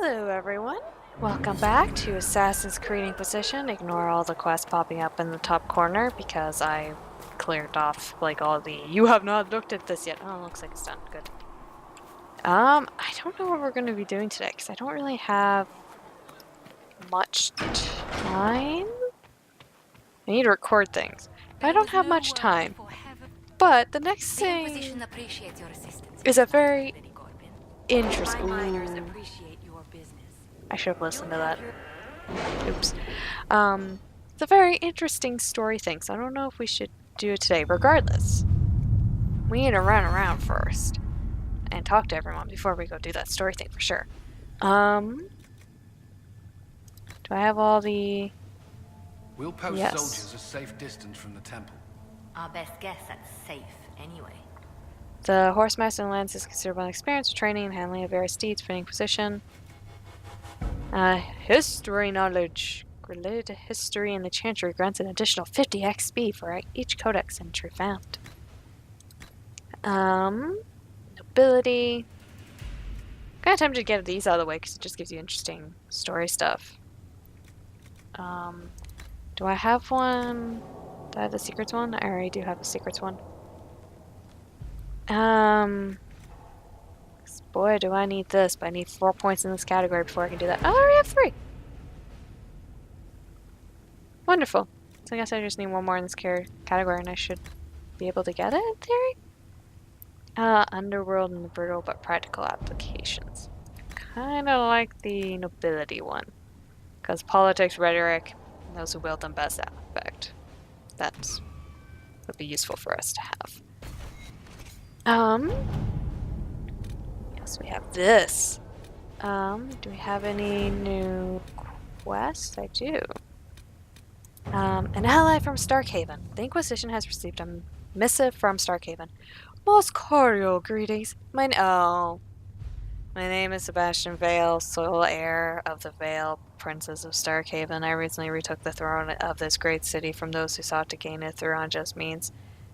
Hello everyone! Welcome back to Assassin's Creed Inquisition. Ignore all the quests popping up in the top corner because I cleared off like all the "you have not looked at this yet." Oh, looks like it's done. Good. I don't know what we're going to be doing today because I don't really have much time. I need to record things, but I don't have much time. But the next thing is a very interesting. I should have listened to that. Oops. It's a very interesting story thing, so I don't know if we should do it today. Regardless, we need to run around first and talk to everyone before we go do that story thing for sure. Do I have all the... We'll post Yes. soldiers a safe distance from the temple. Our best guess at safe, anyway. The Horsemaster in Lance is considerable experience, training, and handling of various steeds for the Inquisition. History knowledge related to history in the Chantry grants an additional 50 XP for each codex entry found. Nobility. Kind of tempted to get these out of the way because it just gives you interesting story stuff. Do I have one? Do I have the secrets one? I already do have the secrets one. Boy, do I need this, but I need 4 points in this category before I can do that. Oh, I already have 3! Wonderful. So I guess I just need one more in this category and I should be able to get it, in theory? Underworld and brutal but practical applications. Kinda like the nobility one. Because politics, rhetoric, those who wield them best affect. That would be useful for us to have. Yes, we have this. Do we have any new quests? I do. An ally from Starkhaven. The Inquisition has received a missive from Starkhaven. Most cordial greetings. My name is Sebastian Vale, sole heir of the Vale Princes of Starkhaven. I recently retook the throne of this great city from those who sought to gain it through unjust means.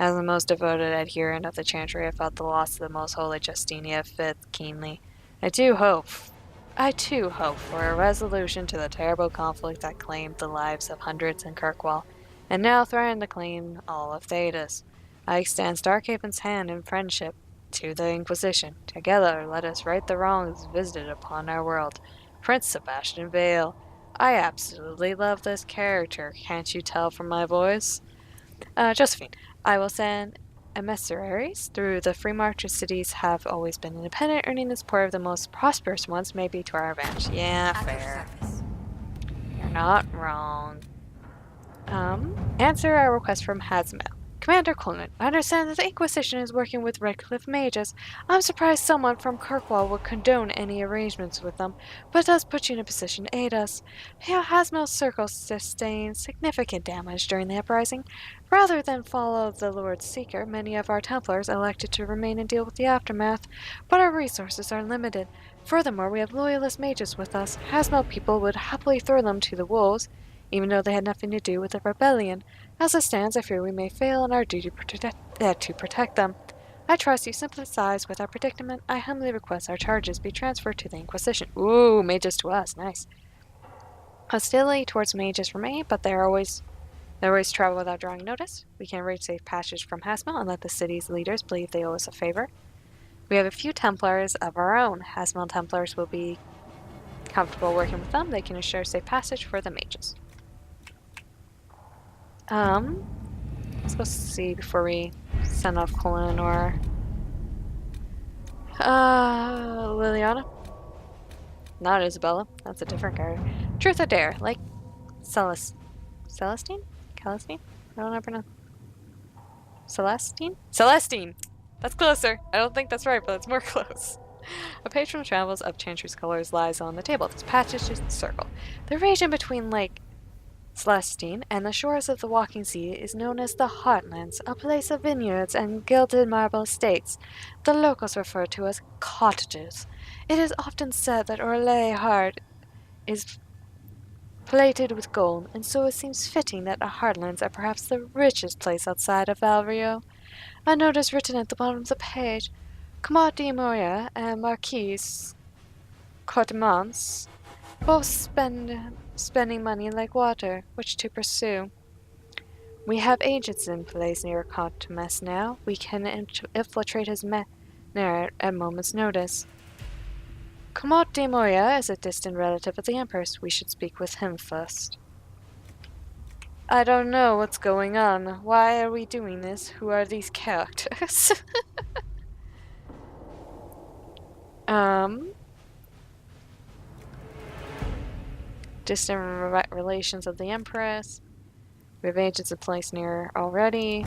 As the most devoted adherent of the Chantry, I felt the loss of the most holy Justinia fit keenly. I too hope for a resolution to the terrible conflict that claimed the lives of hundreds in Kirkwall, and now threatened to claim all of Thedas. I extend Starkhaven's hand in friendship to the Inquisition. Together, let us right the wrongs visited upon our world. Prince Sebastian Vale. I absolutely love this character. Can't you tell from my voice? Josephine. I will send emissaries through the free market cities have always been independent, earning the support of the most prosperous ones may be to our advantage. Yeah, fair. You're not wrong. Answer our request from Hazmel. Commander Coleman, I understand that the Inquisition is working with Redcliffe mages. I'm surprised someone from Kirkwall would condone any arrangements with them, but it does put you in a position to aid us. Hazmel's circle sustained significant damage during the uprising. Rather than follow the Lord's Seeker, many of our Templars elected to remain and deal with the aftermath, but our resources are limited. Furthermore, we have loyalist mages with us. Hazmel people would happily throw them to the wolves, even though they had nothing to do with the rebellion. As it stands, I fear we may fail in our duty to protect them. I trust you sympathize with our predicament. I humbly request our charges be transferred to the Inquisition. Ooh, mages to us. Nice. Hostility towards mages remain, but they always travel without drawing notice. We can arrange safe passage from Hazmel and let the city's leaders believe they owe us a favor. We have a few Templars of our own. Hazmel Templars will be comfortable working with them. They can assure safe passage for the mages. I'm supposed to see before we send off Colin or Liliana. Not Isabella. That's a different character. Truth or Dare, like Celestine? Celestine? I don't know how to pronounce. Celestine? Celestine! That's closer. I don't think that's right, but it's more close. A page from Travels of Chantry's Colors lies on the table. This passage is the circle. The region between Lake Celestine and the shores of the Walking Sea is known as the Heartlands, a place of vineyards and gilded marble estates. The locals refer to as cottages. It is often said that Orlais Heart is plated with gold, and so it seems fitting that the Heartlands are perhaps the richest place outside of Valrio. A note is written at the bottom of the page. Comte de Moya and Marquise accoutrements, both spending money like water, which to pursue. We have agents in place near Cotimus now. We can infiltrate his manor at moment's notice. Commode de Moya is a distant relative of the Empress. We should speak with him first. I don't know what's going on. Why are we doing this? Who are these characters? Distant relations of the Empress. We have agents in place near already.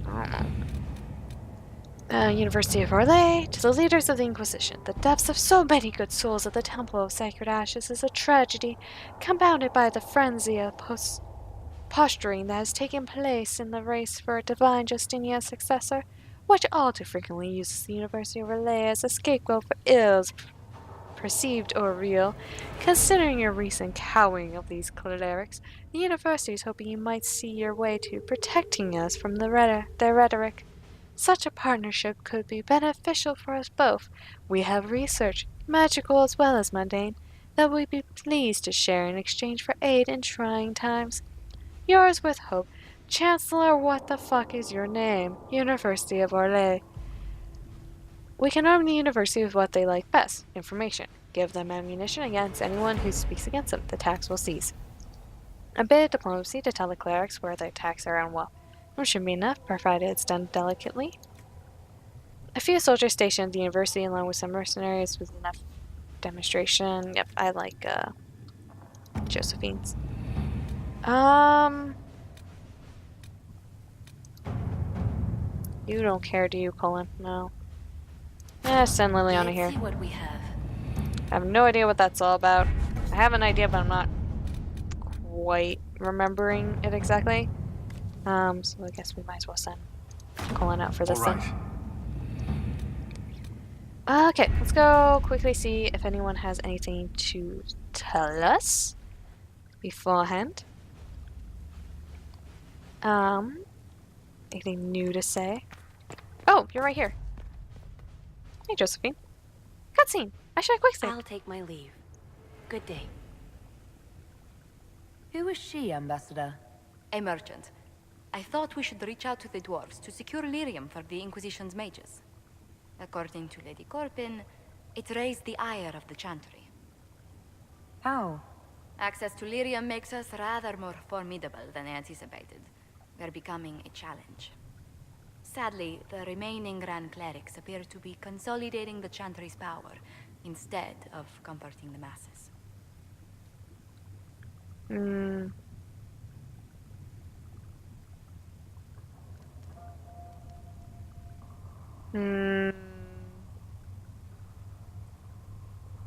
I don't know. University of Orlais, to the leaders of the Inquisition. The deaths of so many good souls at the Temple of Sacred Ashes is a tragedy, compounded by the frenzy of posturing that has taken place in the race for a divine Justinian's successor, which all too frequently uses the University of Orlais as a scapegoat for ills perceived or real. Considering your recent cowing of these clerics, the university is hoping you might see your way to protecting us from their rhetoric. Such a partnership could be beneficial for us both. We have research, magical as well as mundane, that we'd be pleased to share in exchange for aid in trying times. Yours with hope, Chancellor. What the fuck is your name? University of Orlais. We can arm the university with what they like best, information. Give them ammunition against anyone who speaks against them. The tax will cease. A bit of diplomacy to tell the clerics where their attacks are unwell. It should be enough, provided it's done delicately. A few soldiers stationed at the university along with some mercenaries with enough demonstration. Yep, I like Josephine's. You don't care, do you, Colin? No. Send Liliana here. Let's see what we have. I have no idea what that's all about. I have an idea, but I'm not quite remembering it exactly. So I guess we might as well send Colin out for this All right. thing. Okay, let's go quickly see if anyone has anything to tell us beforehand. Anything new to say? Oh, you're right here. Hey, Josephine. Cutscene. I should quick save. I'll take my leave. Good day. Who is she, Ambassador? A merchant. I thought we should reach out to the dwarves to secure lyrium for the Inquisition's mages. According to Lady Corpin, it raised the ire of the Chantry. How? Access to lyrium makes us rather more formidable than anticipated. We're becoming a challenge. Sadly, the remaining Grand Clerics appear to be consolidating the Chantry's power instead of comforting the masses.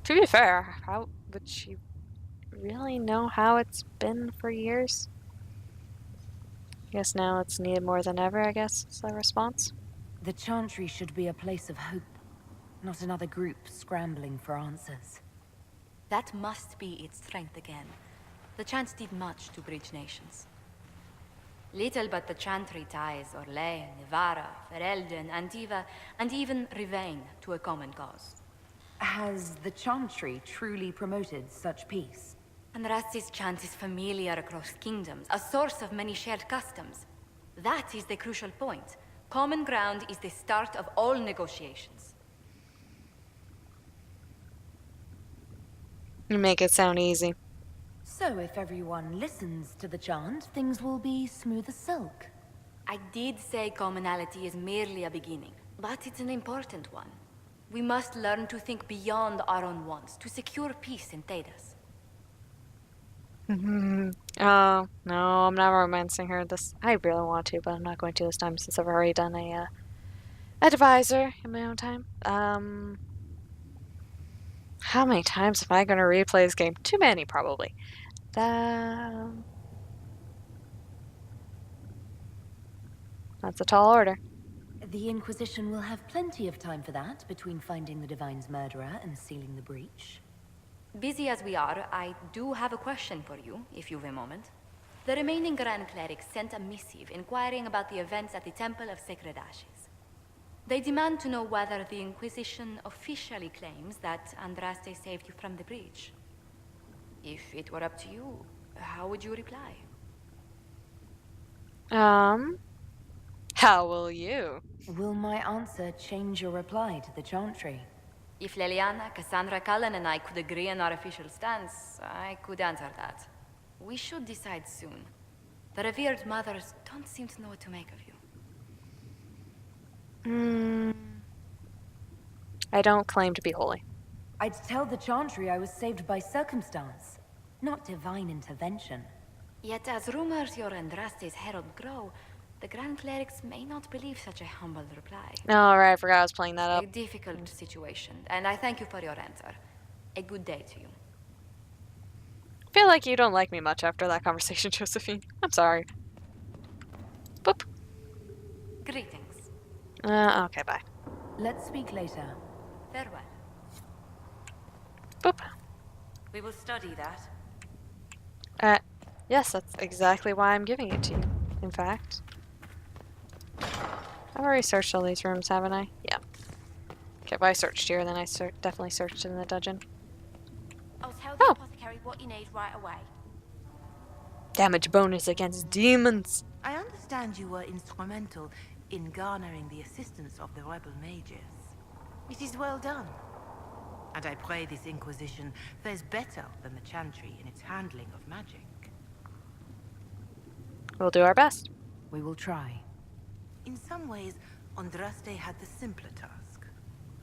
To be fair, how would she really know how it's been for years? I guess now it's needed more than ever, I guess, is the response. The Chantry should be a place of hope, not another group scrambling for answers. That must be its strength again. The Chants did much to bridge nations. Little but the Chantry ties Orlais, Nevara, Ferelden, Antiva, and even Rivain to a common cause. Has the Chantry truly promoted such peace? Andrasti's chant is familiar across kingdoms, a source of many shared customs. That is the crucial point. Common ground is the start of all negotiations. You make it sound easy. So if everyone listens to the chant, things will be smooth as silk. I did say commonality is merely a beginning, but it's an important one. We must learn to think beyond our own wants to secure peace in Thedas. Oh, no, I'm not romancing her. I really want to, but I'm not going to this time since I've already done a advisor in my own time. How many times am I going to replay this game? Too many, probably. That's a tall order. The Inquisition will have plenty of time for that, between finding the Divine's murderer and sealing the breach. Busy as we are, I do have a question for you, if you've a moment. The remaining Grand Clerics sent a missive inquiring about the events at the Temple of Sacred Ashes. They demand to know whether the Inquisition officially claims that Andraste saved you from the breach. If it were up to you, how would you reply? How will you? Will my answer change your reply to the Chantry? If Leliana, Cassandra, Cullen, and I could agree on our official stance, I could answer that. We should decide soon. The revered mothers don't seem to know what to make of you. I don't claim to be holy. I'd tell the Chantry I was saved by circumstance, not divine intervention. Yet as rumors your Andraste's herald grow, the Grand Clerics may not believe such a humble reply. Oh, right, I forgot I was playing that up. A difficult situation, and I thank you for your answer. A good day to you. I feel like you don't like me much after that conversation, Josephine. I'm sorry. Boop. Greetings. Okay, bye. Let's speak later. Farewell. Boop. We will study that. Yes, that's exactly why I'm giving it to you, in fact. I've already searched all these rooms, haven't I? Yeah. Okay, but I searched here, then I definitely searched in the dungeon. I'll tell the apothecary what you need right away. Damage bonus against demons! I understand you were instrumental in garnering the assistance of the rebel mages. It is well done. And I pray this Inquisition fares better than the Chantry in its handling of magic. We'll do our best. We will try. In some ways, Andraste had the simpler task.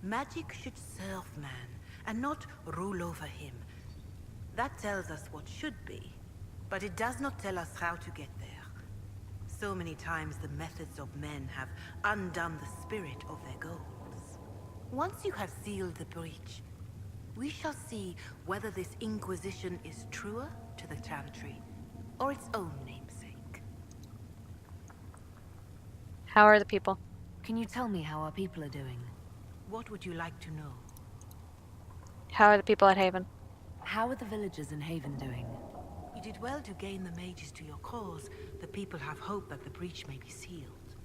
Magic should serve man, and not rule over him. That tells us what should be, but it does not tell us how to get there. So many times the methods of men have undone the spirit of their goals. Once you have sealed the breach, we shall see whether this Inquisition is truer to the Chantry, or its own namesake. How are the people? Can you tell me how our people are doing? What would you like to know? How are the people at Haven? How are the villagers in Haven doing? You did well to gain the mages to your cause. The people have hope that the breach may be sealed.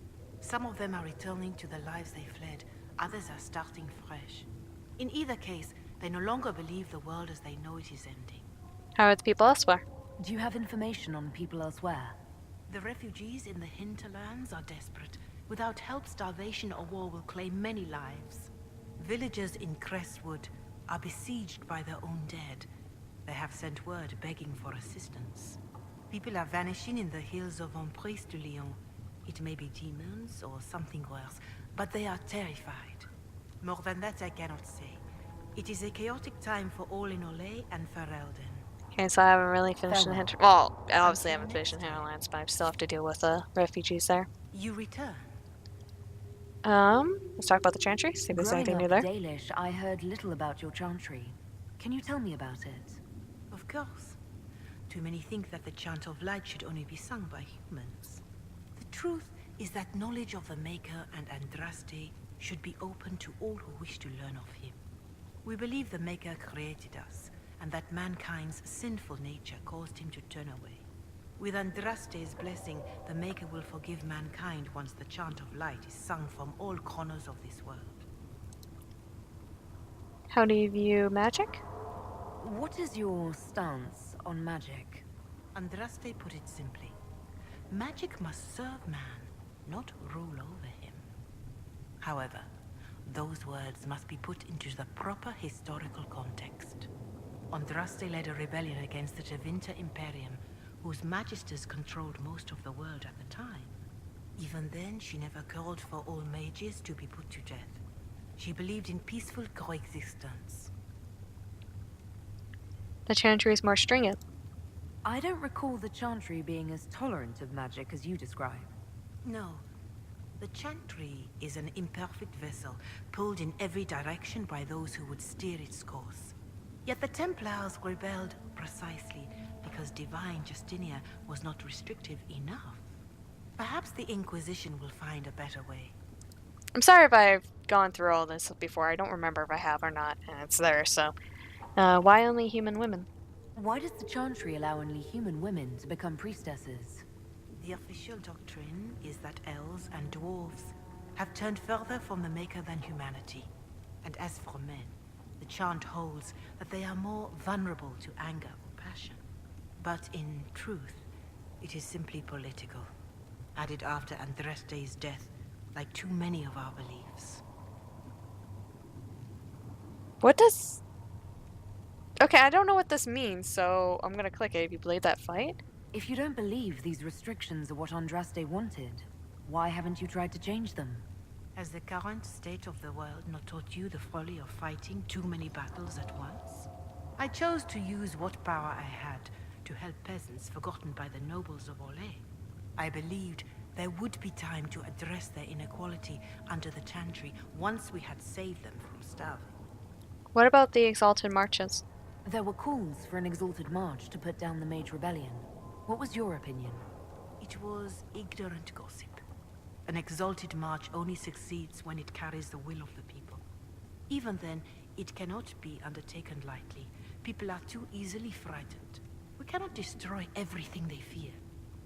Some of them are returning to the lives they fled. Others are starting fresh. In either case, they no longer believe the world as they know it is ending. How are the people elsewhere? Do you have information on people elsewhere? The refugees in the hinterlands are desperate. Without help, starvation or war will claim many lives. Villagers in Crestwood are besieged by their own dead. They have sent word begging for assistance. People are vanishing in the hills of Emprise de Lyon. It may be demons or something worse, but they are terrified. More than that I cannot say. It is a chaotic time for all in Olay and Ferelden. Okay, so I haven't really finished the Farewell. Well, I obviously haven't finished the Hinterlands, but I still have to deal with the refugees there. You return. Let's talk about the Chantry, see if there's Growing anything new up there. Dalish, I heard little about your Chantry. Can you tell me about it? Of course. Too many think that the chant of light should only be sung by humans. The truth is that knowledge of the Maker and Andraste should be open to all who wish to learn of him. We believe the Maker created us, and that mankind's sinful nature caused him to turn away. With Andraste's blessing, the Maker will forgive mankind once the chant of light is sung from all corners of this world. How do you view magic? What is your stance on magic? Andraste put it simply. Magic must serve man, not rule over him. However, those words must be put into the proper historical context. Andraste led a rebellion against the Tevinter Imperium, whose magisters controlled most of the world at the time. Even then, she never called for all mages to be put to death. She believed in peaceful coexistence. The Chantry is more stringent. I don't recall the Chantry being as tolerant of magic as you describe. No. The Chantry is an imperfect vessel, pulled in every direction by those who would steer its course. Yet the Templars rebelled precisely because divine Justinia was not restrictive enough. Perhaps the Inquisition will find a better way. I'm sorry if I've gone through all this before. I don't remember if I have or not, and it's there, so... why only human women? Why does the Chantry allow only human women to become priestesses? The official doctrine is that elves and dwarves have turned further from the Maker than humanity. And as for men, the chant holds that they are more vulnerable to anger or passion. But in truth, it is simply political, added after Andraste's death, like too many of our beliefs. What does... Okay, I don't know what this means, so I'm gonna click it. If you believe that fight? If you don't believe these restrictions are what Andraste wanted, why haven't you tried to change them? Has the current state of the world not taught you the folly of fighting too many battles at once? I chose to use what power I had to help peasants forgotten by the nobles of Orlais. I believed there would be time to address their inequality under the Chantry once we had saved them from starving. What about the Exalted Marches? There were calls for an exalted march to put down the Mage Rebellion. What was your opinion? It was ignorant gossip. An exalted march only succeeds when it carries the will of the people. Even then, it cannot be undertaken lightly. People are too easily frightened. We cannot destroy everything they fear.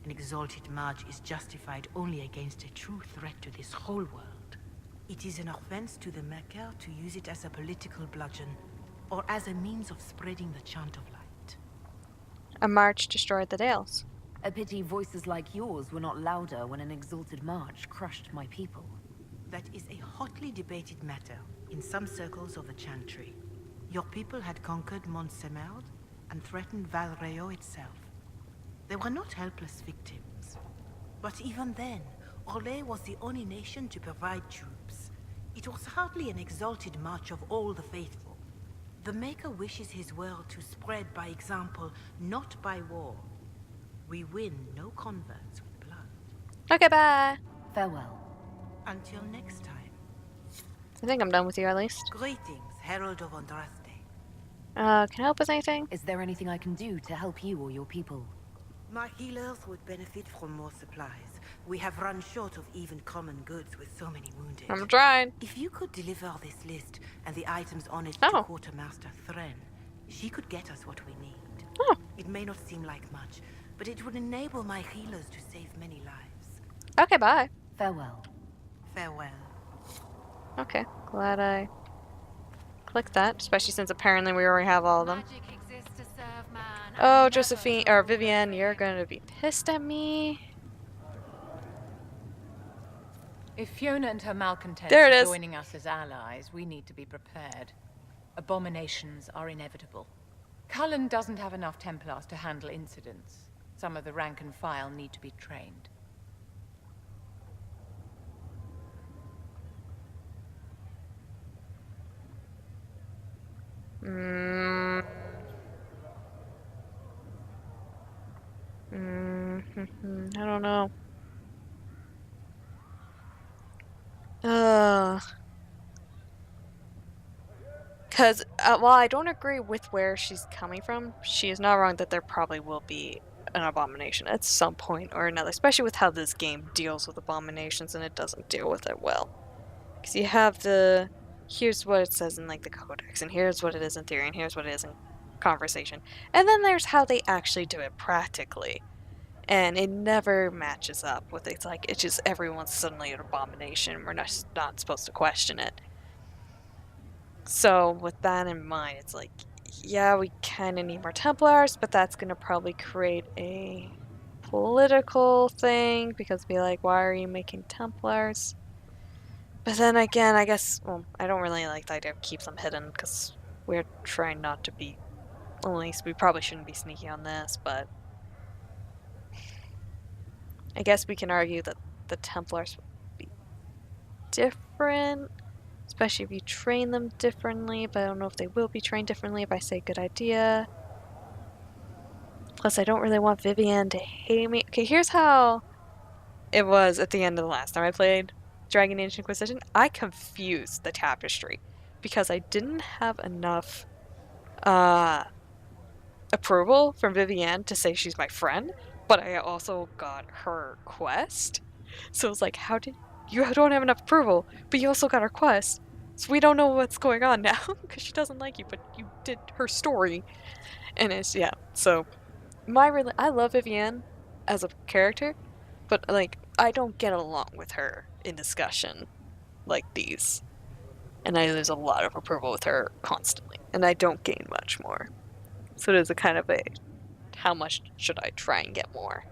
An exalted march is justified only against a true threat to this whole world. It is an offense to the Maker to use it as a political bludgeon, or as a means of spreading the chant of light. A march destroyed the Dales. A pity voices like yours were not louder when an exalted march crushed my people. That is a hotly debated matter in some circles of the Chantry. Your people had conquered Mont-Semerd and threatened Valreo itself. They were not helpless victims. But even then, Orlais was the only nation to provide troops. It was hardly an exalted march of all the faithful. The Maker wishes his world to spread by example, not by war. We win no converts with blood. Okay, bye. Farewell. Until next time. I think I'm done with you at least. Greetings, Herald of Andraste. Can I help with anything? Is there anything I can do to help you or your people? My healers would benefit from more supplies. We have run short of even common goods with so many wounded. I'm trying. If you could deliver this list and the items on it Oh. to Quartermaster Thren, she could get us what we need. Oh. It may not seem like much, but it would enable my healers to save many lives. Okay, bye. Farewell. Farewell. Okay, glad I clicked that, especially since apparently we already have all of them. Magic exists to serve man. Oh, Josephine, or Vivienne, you're gonna be pissed at me. If Fiona and her malcontents There it are is. joining us as allies, we need to be prepared. Abominations are inevitable. Cullen doesn't have enough Templars to handle incidents. Some of the rank and file need to be trained. I don't know. Because, while I don't agree with where she's coming from, she is not wrong that there probably will be an abomination at some point or another, especially with how this game deals with abominations and it doesn't deal with it well. Because you have the, here's what it says in like the codex, and here's what it is in theory, and here's what it is in conversation. And then there's how they actually do it practically. And it never matches up with it's like, it's just everyone's suddenly an abomination, we're not supposed to question it. So with that in mind, it's like, yeah, we kind of need more Templars, but that's going to probably create a political thing, because be like, why are you making Templars? But then again, I guess, well, I don't really like the idea of keep them hidden, because we're trying not to be, at least we probably shouldn't be sneaky on this, but I guess we can argue that the Templars would be different, especially if you train them differently, but I don't know if they will be trained differently if I say good idea. Plus, I don't really want Vivienne to hate me. Okay, here's how it was at the end of the last time I played Dragon Age Inquisition. I confused the tapestry because I didn't have enough approval from Vivienne to say she's my friend, but I also got her quest. So it's like, how did you don't have enough approval, but you also got her quest? So we don't know what's going on now because she doesn't like you, but you did her story, and it's yeah. So I love Vivienne as a character, but like I don't get along with her in discussion like these. And I lose a lot of approval with her constantly. And I don't gain much more. So it is a kind of a, how much should I try and get more?